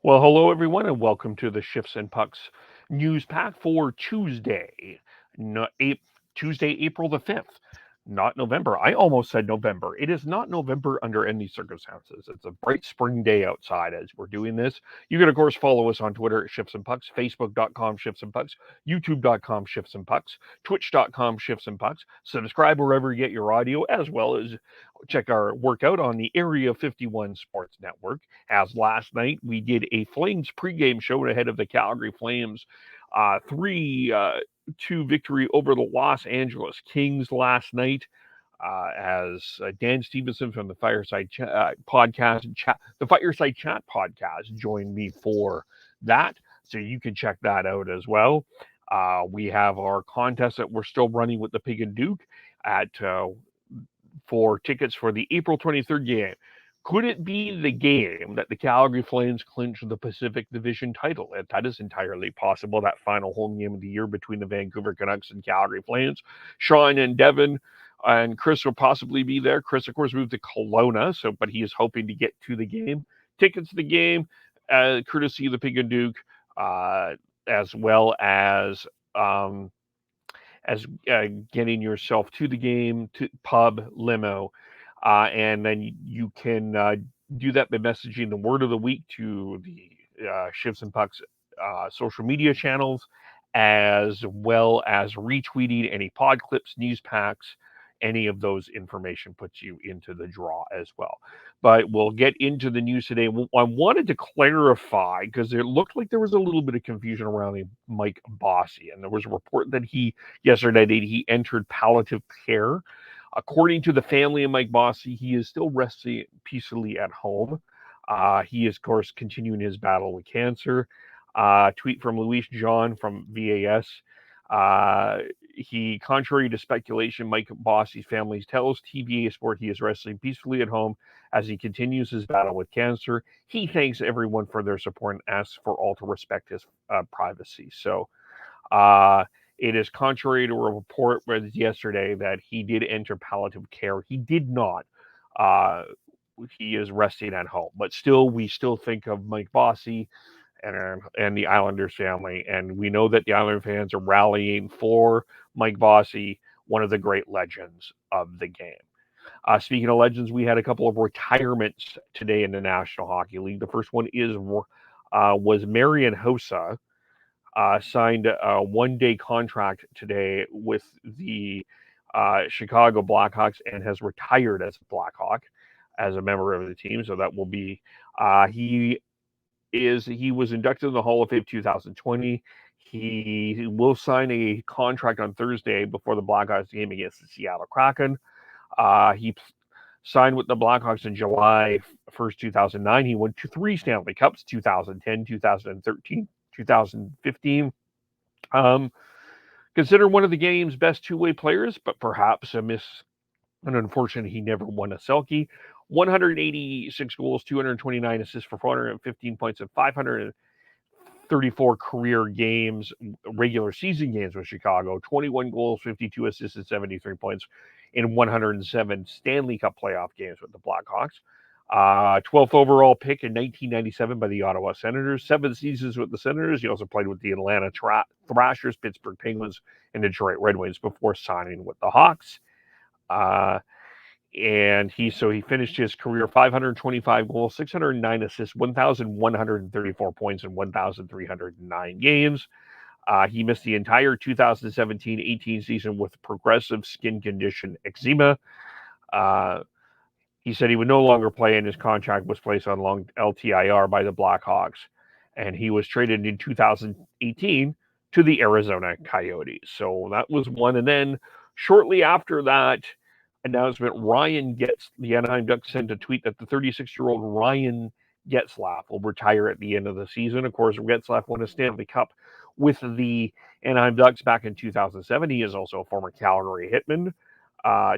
Well, hello everyone, and welcome to the Shifts and Pucks news pack for Tuesday, no, Tuesday, April the 5th. Not November. I almost said November. It is not November under any circumstances. It's a bright spring day outside as we're doing this. You can, of course, follow us on Twitter at Shifts and Pucks, Facebook.com Shifts and Pucks, YouTube.com Shifts and Pucks, Twitch.com Shifts and Pucks. Subscribe wherever you get your audio, as well as check our workout on the Area 51 Sports Network. As last night we did a Flames pregame show ahead of the Calgary Flames 3-2 victory over the Los Angeles Kings last night. As Dan Stevenson from the Fireside Podcast and the Fireside Chat podcast joined me for that, so you can check that out as well. We have our contest that we're still running with the Pig and Duke at for tickets for the April 23rd game. Could it be the game that the Calgary Flames clinch the Pacific Division title? And that is entirely possible, that final home game of the year between the Vancouver Canucks and Calgary Flames. Sean and Devin and Chris will possibly be there. Chris, of course, moved to Kelowna, but he is hoping to get to the game. Tickets to the game, courtesy of the Pig and Duke, as well as getting yourself to the game, to pub, limo, and then you can do that by messaging the word of the week to the Shifts and Pucks social media channels, as well as retweeting any pod clips, news packs. Any of those information puts you into the draw as well. But we'll get into the news today. I wanted to clarify, because it looked like there was a little bit of confusion around Mike Bossy, and there was a report that yesterday he entered palliative care. According to the family of Mike Bossy, he is still resting peacefully at home. He is, of course, continuing his battle with cancer. Tweet from Luis John from VAS. Contrary to speculation, Mike Bossy's family tells TBA Sport he is resting peacefully at home as he continues his battle with cancer. He thanks everyone for their support and asks for all to respect his privacy. So, it is contrary to a report yesterday that he did enter palliative care. He did not. He is resting at home, but we still think of Mike Bossy and the Islanders family, and we know that the Islander fans are rallying for Mike Bossy, one of the great legends of the game. Speaking of legends, we had a couple of retirements today in the National Hockey League. The first one was Marian Hossa, signed a one-day contract today with the Chicago Blackhawks and has retired as a Blackhawk as a member of the team. So that will be he was inducted in the Hall of Fame 2020. He will sign a contract on Thursday before the Blackhawks game against the Seattle Kraken. He signed with the Blackhawks in July 1st, 2009. He won 3 Stanley Cups, 2010, 2013, 2015. Considered one of the game's best two-way players, but perhaps and unfortunately, he never won a Selke. 186 goals, 229 assists for 415 points, and 534 career games, regular season games with Chicago. 21 goals, 52 assists, and 73 points in 107 Stanley Cup playoff games with the Blackhawks. 12th overall pick in 1997 by the Ottawa Senators. 7 seasons with the Senators. He also played with the Atlanta Thrashers, Pittsburgh Penguins, and Detroit Red Wings before signing with the Hawks. And he finished his career 525 goals, 609 assists, 1,134 points in 1,309 games. He missed the entire 2017-18 season with progressive skin condition eczema. He said he would no longer play, and his contract was placed on long LTIR by the Blackhawks. And he was traded in 2018 to the Arizona Coyotes. So that was one. And then shortly after that announcement, the Anaheim Ducks sent a tweet that the 36-year-old Ryan Getzlaf will retire at the end of the season. Of course, Getzlaf won a Stanley Cup with the Anaheim Ducks back in 2007. He is also a former Calgary Hitman.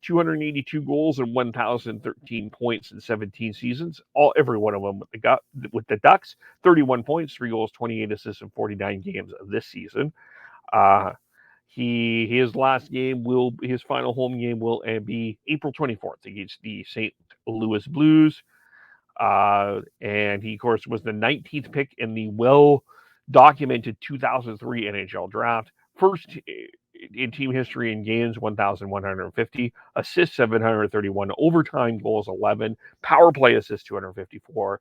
282 goals and 1,013 points in 17 seasons. Every one of them with the Ducks. 31 points, 3 goals, 28 assists in 49 games this season. His final home game will be April 24th against the St. Louis Blues. And he, of course, was the 19th pick in the well-documented 2003 NHL draft. First in team history in games, 1,150. Assists, 731. Overtime goals, 11. Power play assists, 254.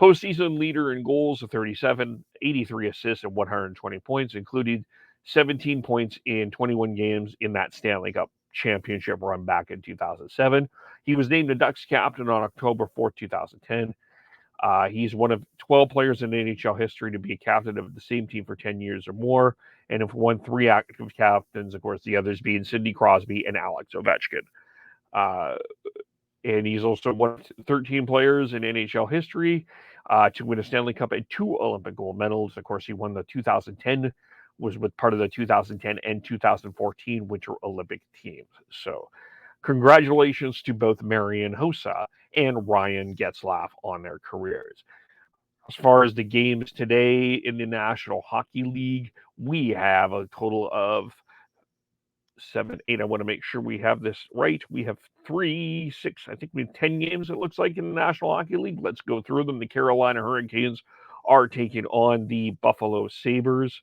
Postseason leader in goals of 37, 83 assists, and 120 points, including 17 points in 21 games in that Stanley Cup championship run back in 2007. He was named the Ducks captain on October 4th, 2010. He's one of 12 players in NHL history to be a captain of the same team for 10 years or more, and have won 3 active captains, of course, the others being Sidney Crosby and Alex Ovechkin. And he's also one of 13 players in NHL history to win a Stanley Cup and 2 Olympic gold medals. Of course, he won the 2010, was with part of the 2010 and 2014 Winter Olympic teams. So congratulations to both Marian Hossa and Ryan Getzlaf on their careers. As far as the games today in the National Hockey League, we have a total of 7, 8. I want to make sure we have this right. We have 3, 6, I think we have 10 games, it looks like, in the National Hockey League. Let's go through them. The Carolina Hurricanes are taking on the Buffalo Sabres.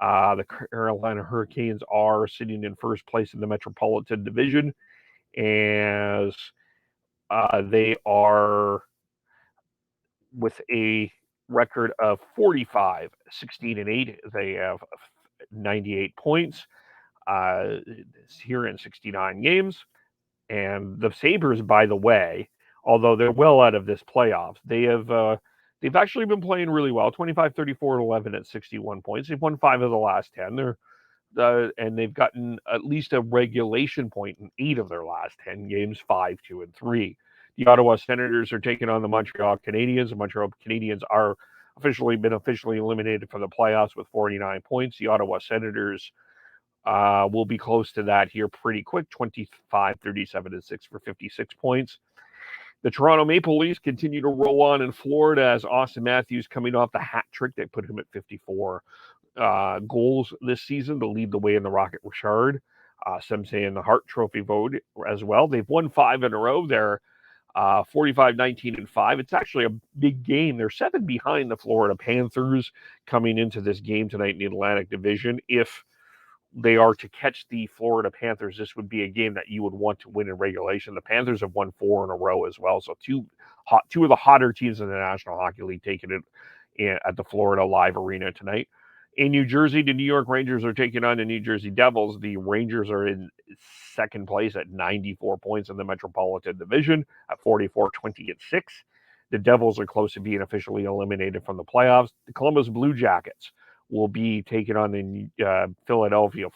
The Carolina Hurricanes are sitting in first place in the Metropolitan Division, as they are with a record of 45, 16, and 8. They have 98 points here in 69 games. And the Sabres, by the way, although they're well out of this playoffs, they've actually been playing really well. 25, 34, 11 at 61 points. They've won 5 of the last 10. And they've gotten at least a regulation point in 8 of their last 10 games, 5, 2, and 3. The Ottawa Senators are taking on the Montreal Canadiens. The Montreal Canadiens are officially eliminated from the playoffs with 49 points. The Ottawa Senators will be close to that here pretty quick, 25, 37, and 6 for 56 points. The Toronto Maple Leafs continue to roll on in Florida as Austin Matthews coming off the hat trick that put him at 54 goals this season to lead the way in the Rocket Richard. Some say in the Hart Trophy vote as well. They've won 5 in a row. They're 45, 19, and 5. It's actually a big game. They're 7 behind the Florida Panthers coming into this game tonight in the Atlantic Division. If they are to catch the Florida Panthers, this would be a game that you would want to win in regulation. The Panthers have won 4 in a row as well. So two of the hotter teams in the National Hockey League taking it at the Florida Live Arena tonight. In New Jersey, the New York Rangers are taking on the New Jersey Devils. The Rangers are in second place at 94 points in the Metropolitan Division at 44, 20, and 6. The Devils are close to being officially eliminated from the playoffs. The Columbus Blue Jackets will be taking on the Philadelphia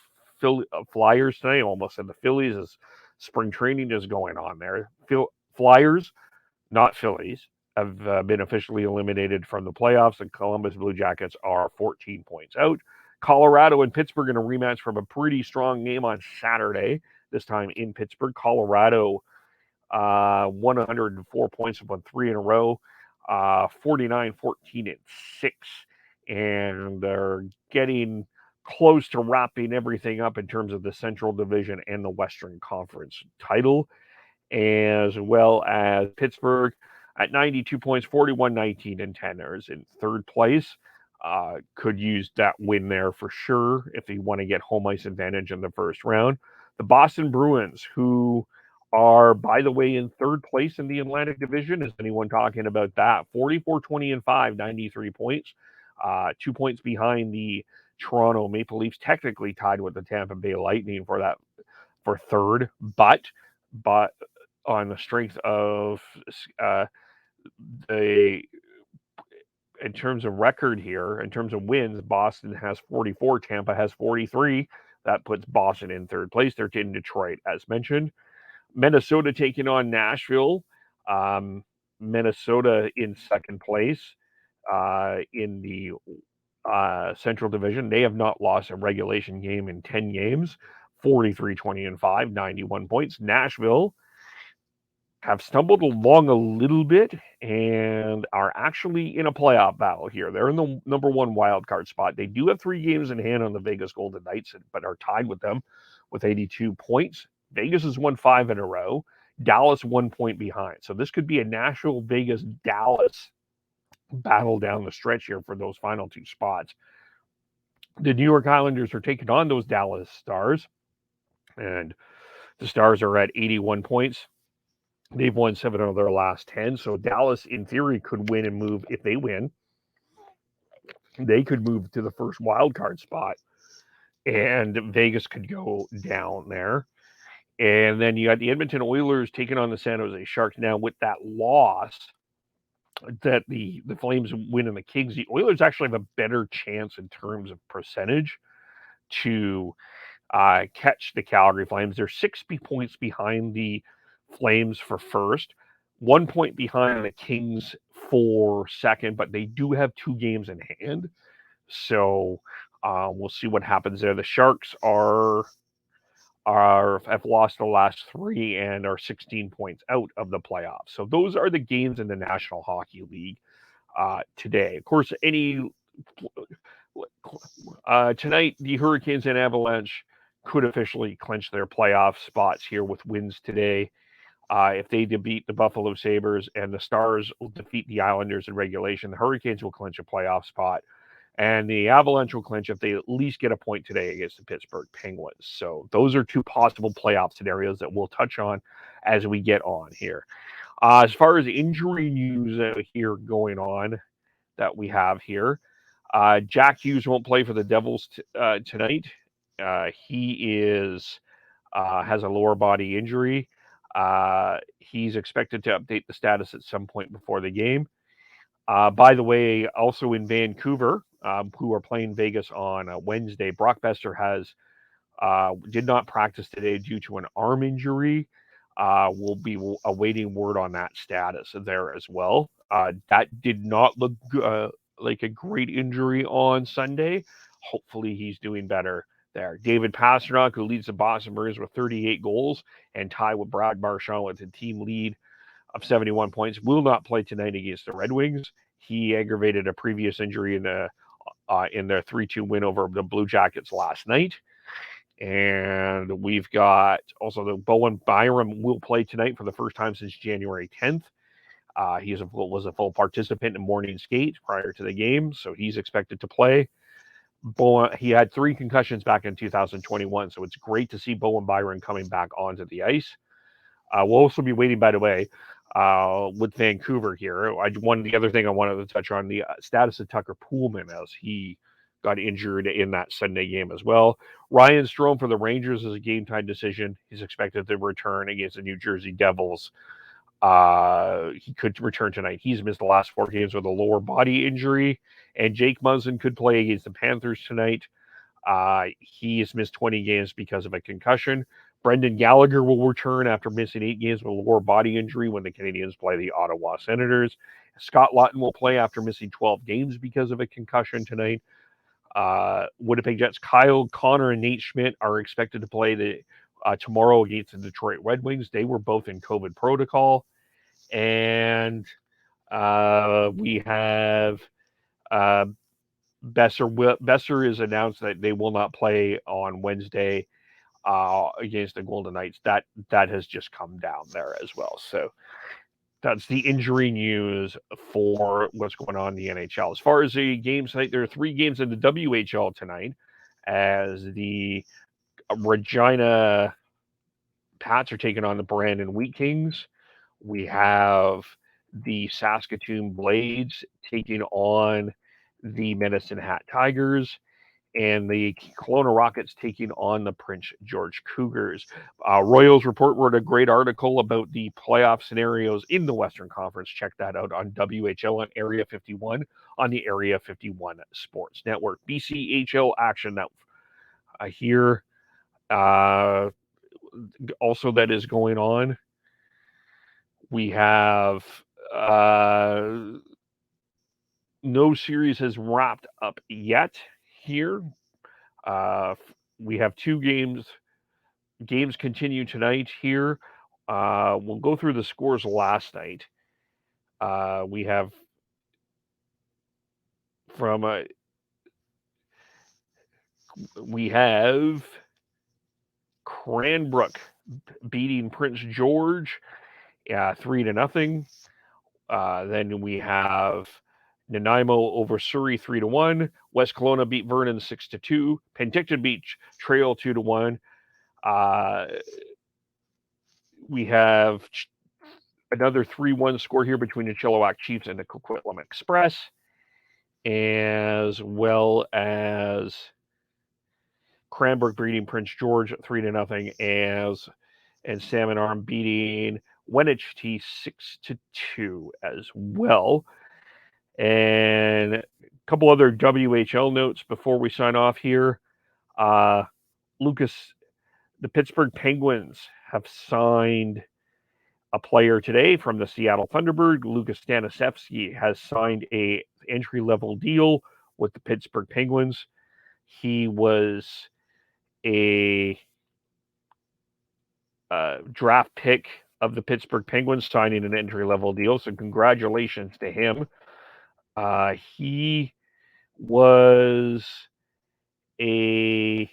Flyers tonight. Almost said the Phillies, as spring training is going on there. Flyers, not Phillies, have been officially eliminated from the playoffs. The Columbus Blue Jackets are 14 points out. Colorado and Pittsburgh in a rematch from a pretty strong game on Saturday, this time in Pittsburgh. Colorado won 104 points, won 3 in a row, 49, 14, and 6. And they're getting close to wrapping everything up in terms of the Central Division and the Western Conference title, as well as Pittsburgh at 92 points, 41, 19, and 10 is in third place. Could use that win there for sure if they want to get home ice advantage in the first round. The Boston Bruins, who are, by the way, in third place in the Atlantic Division. Is anyone talking about that? 44, 20, and 5, 93 points. 2 points behind the Toronto Maple Leafs, technically tied with the Tampa Bay Lightning for third, but on the strength of in terms of record here, in terms of wins, Boston has 44, Tampa has 43. That puts Boston in third place. They're in Detroit, as mentioned. Minnesota taking on Nashville. Minnesota in second place in the Central Division. They have not lost a regulation game in 10 games. 43, 20, and 5, 91 points. Nashville have stumbled along a little bit and are actually in a playoff battle here. They're in the number 1 wild card spot. They do have 3 games in hand on the Vegas Golden Knights, but are tied with them with 82 points. Vegas has won 5 in a row. Dallas 1 point behind. So this could be a Nashville, Vegas, Dallas battle down the stretch here for those final 2 spots. The New York Islanders are taking on those Dallas Stars, and the Stars are at 81 points. They've won 7 of their last 10, so Dallas, in theory, could win and move. If they win, they could move to the first wild card spot, and Vegas could go down there. And then you got the Edmonton Oilers taking on the San Jose Sharks. Now, with that loss that the Flames win and the Kings, the Oilers actually have a better chance in terms of percentage to catch the Calgary Flames. They're 60 points behind the Flames for first, 1 point behind the Kings for second, but they do have 2 games in hand. So we'll see what happens there. The Sharks have lost the last 3 and are 16 points out of the playoffs. So those are the games in the National Hockey League today. Of course, tonight the Hurricanes and Avalanche could officially clinch their playoff spots here with wins today. If they defeat the Buffalo Sabres and the Stars will defeat the Islanders in regulation, the Hurricanes will clinch a playoff spot. And the Avalanche will clinch if they at least get a point today against the Pittsburgh Penguins. So those are 2 possible playoff scenarios that we'll touch on as we get on here. As far as injury news here going on that we have here, Jack Hughes won't play for the Devils tonight. He has a lower body injury. He's expected to update the status at some point before the game. By the way, also in Vancouver, who are playing Vegas on Wednesday, Brock Besser did not practice today due to an arm injury. We'll be awaiting word on that status there as well. That did not look like a great injury on Sunday. Hopefully he's doing better there. David Pastrnak, who leads the Boston Bruins with 38 goals and tied with Brad Marchand with the team lead of 71 points, will not play tonight against the Red Wings. He aggravated a previous injury in their 3-2 win over the Blue Jackets last night. And we've got also the Bowen Byram will play tonight for the first time since January 10th. He was a full participant in morning skate prior to the game, so he's expected to play. Bowen, he had 3 concussions back in 2021, so it's great to see Bowen Byram coming back onto the ice. We'll also be waiting, by the way, with Vancouver here. The other thing I wanted to touch on, the status of Tucker Poolman as he got injured in that Sunday game as well. Ryan Strome for the Rangers is a game-time decision. He's expected to return against the New Jersey Devils. He could return tonight. He's missed the last 4 games with a lower body injury. And Jake Muzzin could play against the Panthers tonight. He has missed 20 games because of a concussion. Brendan Gallagher will return after missing 8 games with a lower body injury when the Canadiens play the Ottawa Senators. Scott Laughton will play after missing 12 games because of a concussion tonight. Winnipeg Jets Kyle Connor and Nate Schmidt are expected to play tomorrow against the Detroit Red Wings. They were both in COVID protocol. And we have Besser is announced that they will not play on Wednesday against the Golden Knights. That has just come down there as well. So that's the injury news for what's going on in the NHL. As far as the games tonight, there are 3 games in the WHL tonight as the Regina Pats are taking on the Brandon Wheat Kings. We have the Saskatoon Blades taking on the Medicine Hat Tigers, and the Kelowna Rockets taking on the Prince George Cougars. Royals Report wrote a great article about the playoff scenarios in the Western Conference. Check that out on WHL on Area 51 on the Area 51 Sports Network. BCHL action that here also that is going on. We have no series has wrapped up yet here. We have 2 games. Games continue tonight here. We'll go through the scores last night. We have Cranbrook beating Prince George 3-0. Then we have Nanaimo over Surrey 3-1. West Kelowna beat Vernon 6-2. Penticton beat Trail 2-1. We have another 3-1 score here between the Chilliwack Chiefs and the Coquitlam Express, as well as Cranbrook beating Prince George 3-0, and Salmon Arm beating Wenatchee 6-2 as well. And a couple other WHL notes before we sign off here. Lucas, the Pittsburgh Penguins have signed a player today from the Seattle Thunderbird. Lucas Stanisevski has signed a entry-level deal with the Pittsburgh Penguins. He was a draft pick of the Pittsburgh Penguins, signing an entry-level deal, so congratulations to him. He was a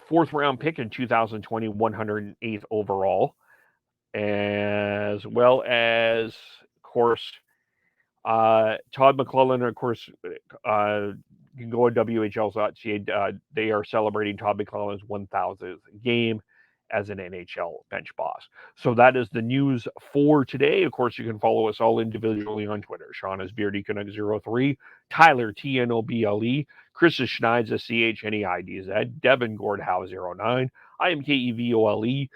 fourth-round pick in 2020, 108th overall, as well as, of course, Todd McClellan. Of course, you can go on WHL.ca. They are celebrating Todd McClellan's 1,000th game as an NHL bench boss. So that is the news for today. Of course, you can follow us all individually on Twitter. Sean is BeardyCanuck03, Tyler TNOBLE, Chris is Schneidza CHNEIDZ, Devin Gordhow09. I am KEVOLE.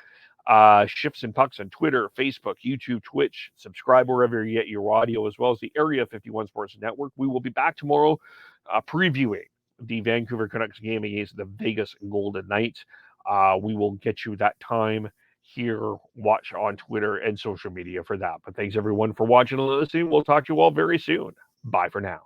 Ships and Pucks on Twitter, Facebook, YouTube, Twitch. Subscribe wherever you get your audio, as well as the Area 51 Sports Network. We will be back tomorrow previewing the Vancouver Canucks game against the Vegas Golden Knights. We will get you that time here. Watch on Twitter and social media for that. But thanks everyone for watching and listening. We'll talk to you all very soon. Bye for now.